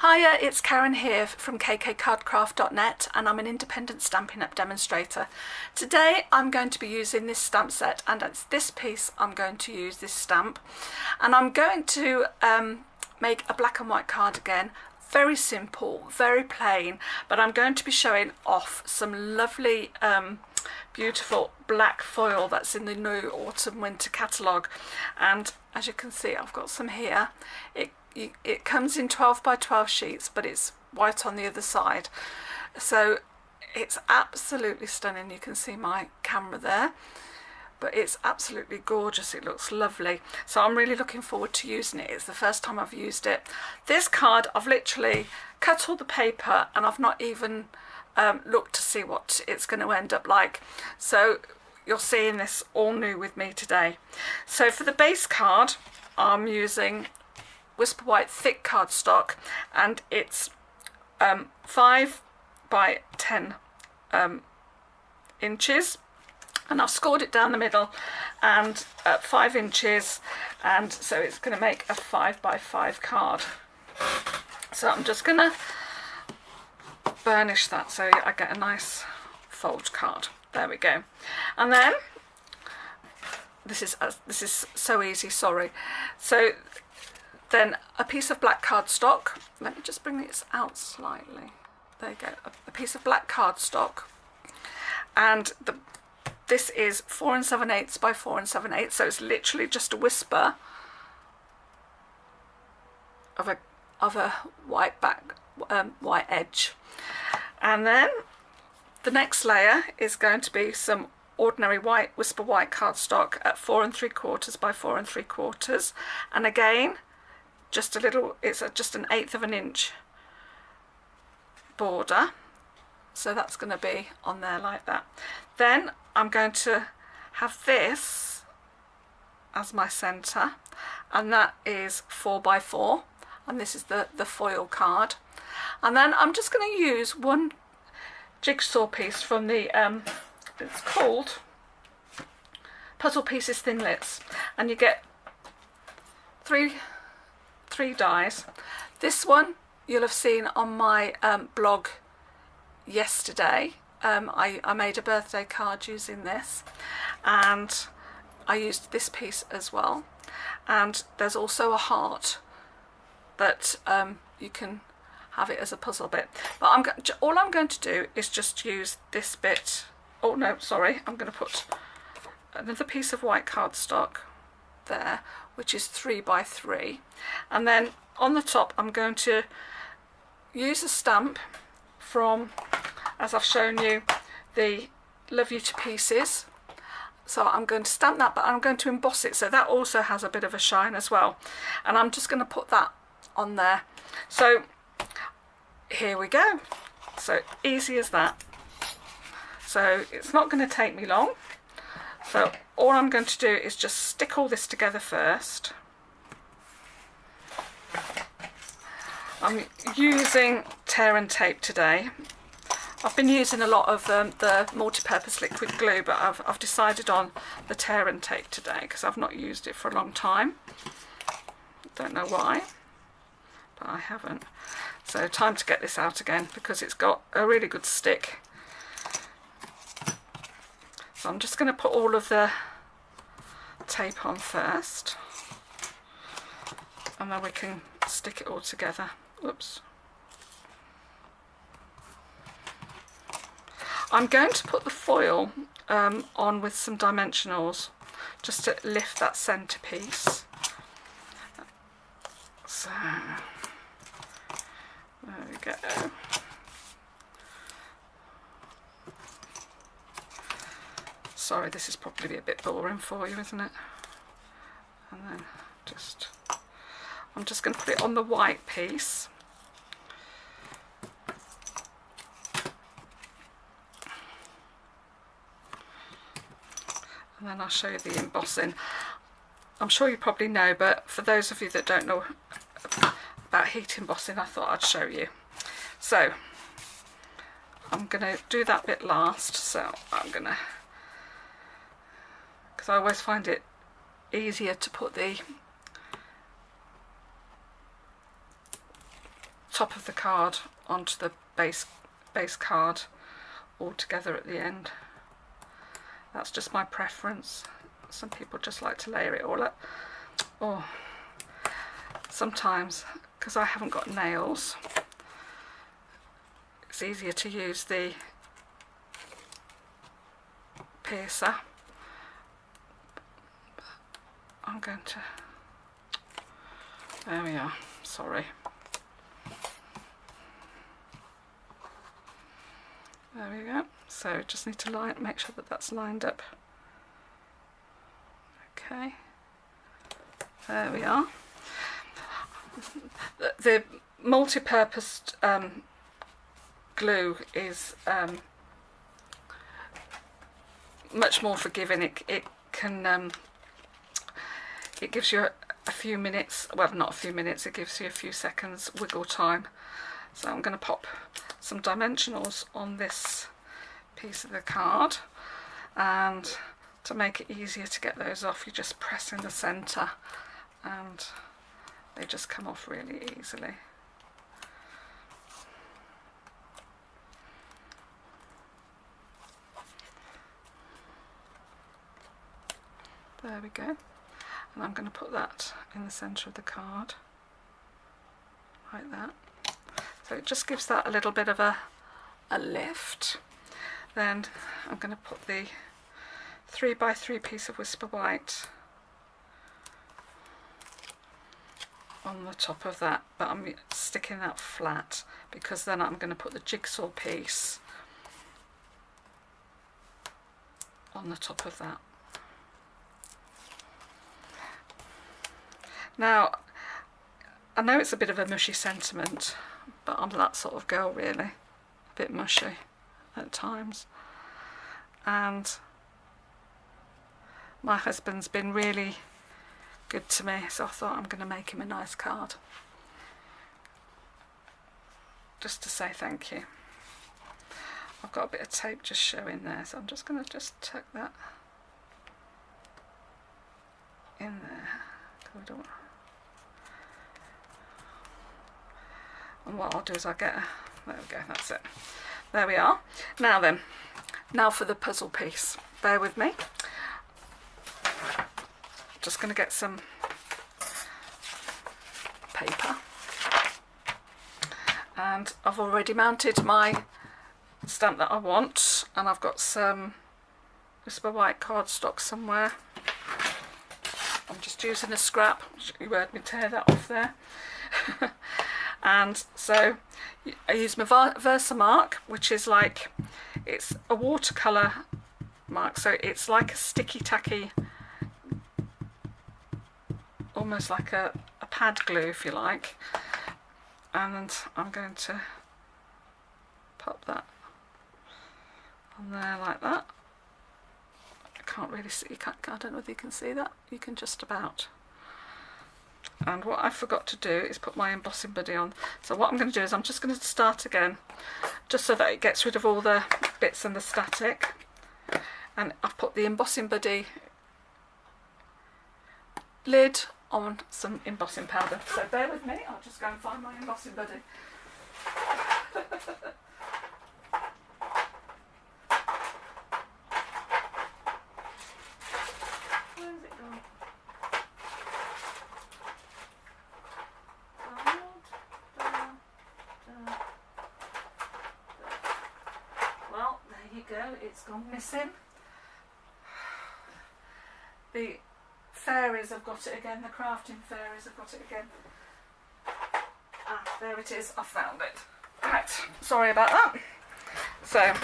Hiya, it's Karen here from kkcardcraft.net and I'm an independent Stampin' Up demonstrator. Today I'm going to be using this stamp set, and it's this piece I'm going to use, this stamp. And I'm going to make a black and white card again. Very simple, very plain, but I'm going to be showing off some lovely beautiful black foil that's in the new autumn winter catalogue. And as you can see, I've got some here. It comes in 12 by 12 sheets, but it's white on the other side, so it's absolutely stunning. You can see my camera there, but it's absolutely gorgeous. It looks lovely, so I'm really looking forward to using it. It's the first time I've used it. This card, I've literally cut all the paper and I've not even looked to see what it's going to end up like, so you're seeing this all new with me today. So for the base card, I'm using Whisper White thick cardstock, and it's 5 by 10 inches, and I've scored it down the middle and 5 inches, and so it's going to make a 5 by 5 card. So I'm just going to burnish that so I get a nice fold card. There we go. And then this is so easy, sorry. So then a piece of black cardstock. Let me just bring this out slightly. There you go. A piece of black cardstock, and this is 4 7/8 by 4 7/8. So it's literally just a whisper of a white back, white edge. And then the next layer is going to be some ordinary white Whisper White cardstock at 4 3/4 by 4 3/4, and again, just a little, it's just an 1/8 of an inch border, so that's going to be on there like that. Then I'm going to have this as my center, and that is 4 by 4, and this is the foil card. And then I'm just going to use one jigsaw piece from the it's called Puzzle Pieces Thinlits, and you get three dies. This one you'll have seen on my blog yesterday. I made a birthday card using this, and I used this piece as well. And there's also a heart that you can have it as a puzzle bit. But all I'm going to do is just use this bit. Oh no, sorry, I'm going to put another piece of white cardstock there, which is 3 by 3, and then on the top I'm going to use a stamp from, as I've shown you, the Love You to Pieces. So I'm going to stamp that, but I'm going to emboss it, so that also has a bit of a shine as well, and I'm just going to put that on there. So here we go, so easy as that. So it's not going to take me long. So all I'm going to do is just stick all this together first. I'm using tear and tape today. I've been using a lot of the multi-purpose liquid glue, but I've decided on the tear and tape today because I've not used it for a long time. Don't know why, but I haven't. So time to get this out again because it's got a really good stick. So I'm just going to put all of the tape on first, and then we can stick it all together. Oops. I'm going to put the foil on with some dimensionals just to lift that centerpiece. So there we go. Sorry, this is probably a bit boring for you, isn't it? And then I'm just going to put it on the white piece. And then I'll show you the embossing. I'm sure you probably know, but for those of you that don't know about heat embossing, I thought I'd show you. So I'm going to do that bit last, so I'm going to, because I always find it easier to put the top of the card onto the base card all together at the end. That's just my preference. Some people just like to layer it all up. Or sometimes, because I haven't got nails, it's easier to use the piercer. I'm going to, there we are, sorry. There we go. So just need to make sure that that's lined up. Okay. There we are. The multi-purpose glue is much more forgiving. It can it gives you a few minutes, well, not a few minutes, it gives you a few seconds wiggle time. So I'm going to pop some dimensionals on this piece of the card, and to make it easier to get those off, you just press in the centre and they just come off really easily. There we go. And I'm going to put that in the centre of the card, like that. So it just gives that a little bit of a lift. Then I'm going to put the 3x3 piece of Whisper White on the top of that, but I'm sticking that flat because then I'm going to put the jigsaw piece on the top of that. Now, I know it's a bit of a mushy sentiment, but I'm that sort of girl really, a bit mushy at times. And my husband's been really good to me, so I thought I'm going to make him a nice card. Just to say thank you. I've got a bit of tape just showing there, so I'm just going to just tuck that in there. And what I'll do is I'll get there we go, that's it. There we are. Now then, now for the puzzle piece. Bear with me. Just going to get some paper. And I've already mounted my stamp that I want, and I've got some Whisper White cardstock somewhere. I'm just using a scrap. You heard me tear that off there. And so I use my Versamark, which is like, it's a watercolour mark, so it's like a sticky tacky, almost like a pad glue if you like. And I'm going to pop that on there like that. I can't really see, I don't know if you can see that, you can just about. And what I forgot to do is put my embossing buddy on. So what I'm going to do is I'm just going to start again, just so that it gets rid of all the bits and the static. And I've put the embossing buddy lid on some embossing powder. So bear with me, I'll just go and find my embossing buddy. Where's it gone? Well, there you go, it's gone missing. The fairies have got it again, the crafting fairies have got it again. Ah, there it is, I found it. Right, sorry about that. So,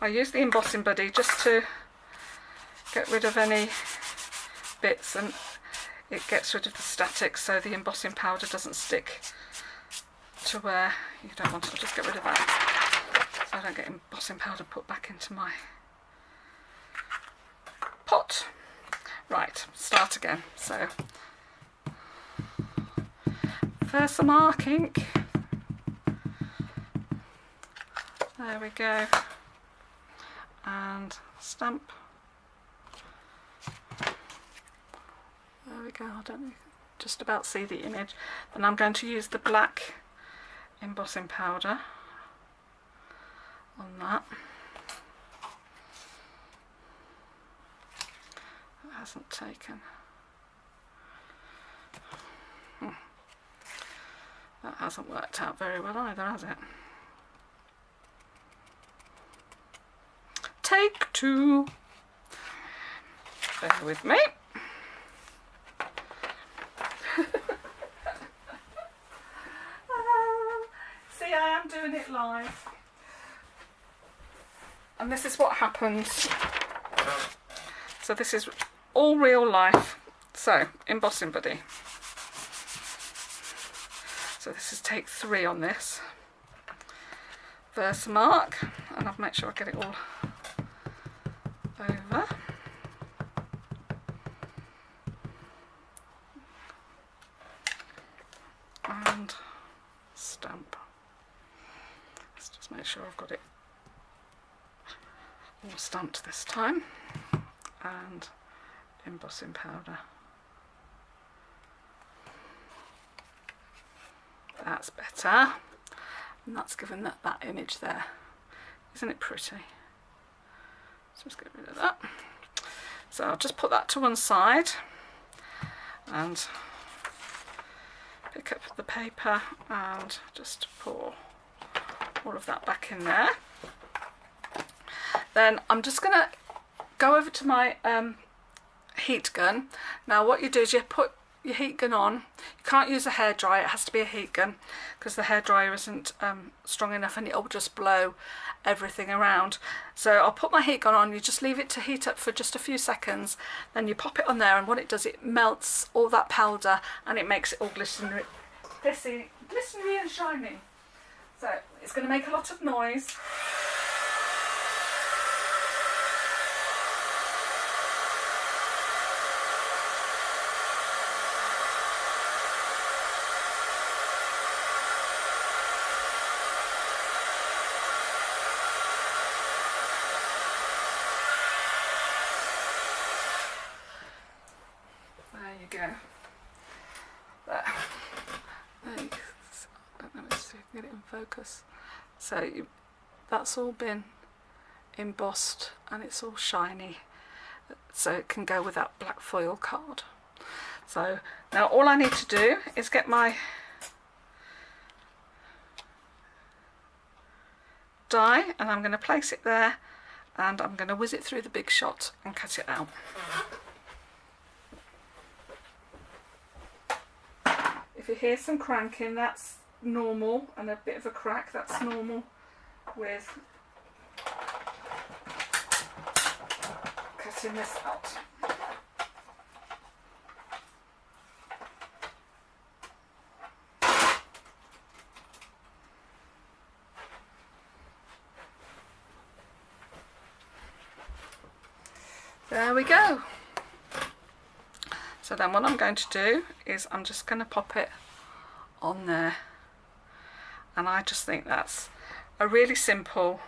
I use the embossing buddy just to get rid of any bits, and it gets rid of the static so the embossing powder doesn't stick to where you don't want it. I'll just get rid of that so I don't get embossing powder put back into my pot. Right, start again. So, Versamark ink. There we go. And stamp. There we go. I don't just about see the image. And I'm going to use the black embossing powder on that. It hasn't taken. That hasn't worked out very well either, has it? Take two. Bear with me. See, I am doing it live. And this is what happens. So this is all real life. So, embossing buddy. So this is take 3 on this. Versamark, and I'll make sure I get it all over. And stamp. Let's just make sure I've got it all stamped this time. And embossing powder. That's better, and that's given that image there. Isn't it pretty? So let's get rid of that. So I'll just put that to one side and pick up the paper and just pour all of that back in there. Then I'm just going to go over to my heat gun. Now what you do is you put your heat gun on. You can't use a hairdryer, it has to be a heat gun because the hairdryer isn't strong enough and it'll just blow everything around. So I'll put my heat gun on, you just leave it to heat up for just a few seconds, then you pop it on there, and what it does, it melts all that powder and it makes it all glistening and shiny. So it's going to make a lot of noise. Go there. I don't know if you can get it in focus. So that's all been embossed and it's all shiny, so it can go with that black foil card. So now all I need to do is get my die, and I'm going to place it there, and I'm going to whiz it through the Big Shot and cut it out. If you hear some cranking, that's normal, and a bit of a crack, that's normal with cutting this out. There we go. So then what I'm going to do is I'm just going to pop it on there, and I just think that's a really simple,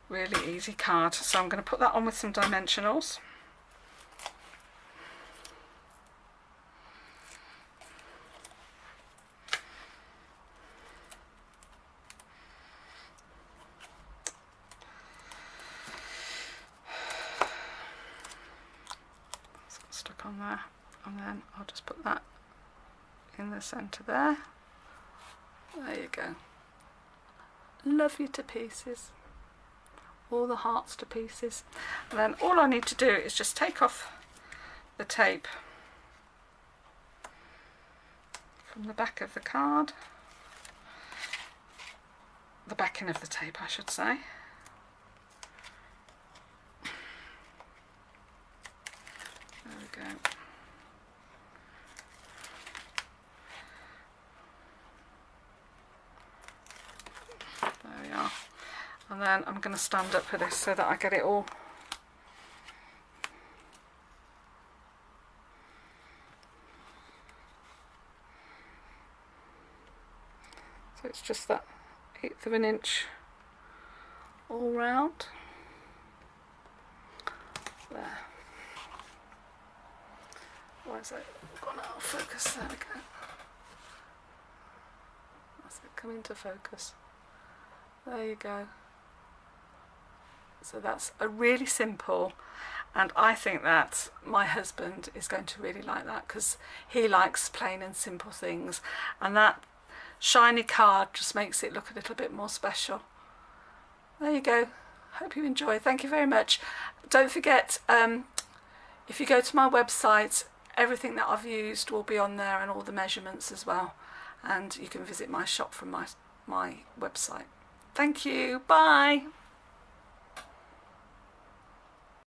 really easy card. So I'm going to put that on with some dimensionals. Stuck on there, and then I'll just put that in the centre there. There you go. Love you to pieces. All the hearts to pieces. And then all I need to do is just take off the tape from the back of the card. The backing of the tape, I should say. There we go. There we are. And then I'm going to stand up for this so that I get it all. So it's just that 1/8 of an inch all round. There. Why is that gone out of focus? There we go. Does it come into focus? There you go. So that's a really simple, and I think that my husband is going to really like that because he likes plain and simple things, and that shiny card just makes it look a little bit more special. There you go. Hope you enjoy. Thank you very much. Don't forget, if you go to my website, everything that I've used will be on there and all the measurements as well, and you can visit my shop from my website. Thank you. Bye.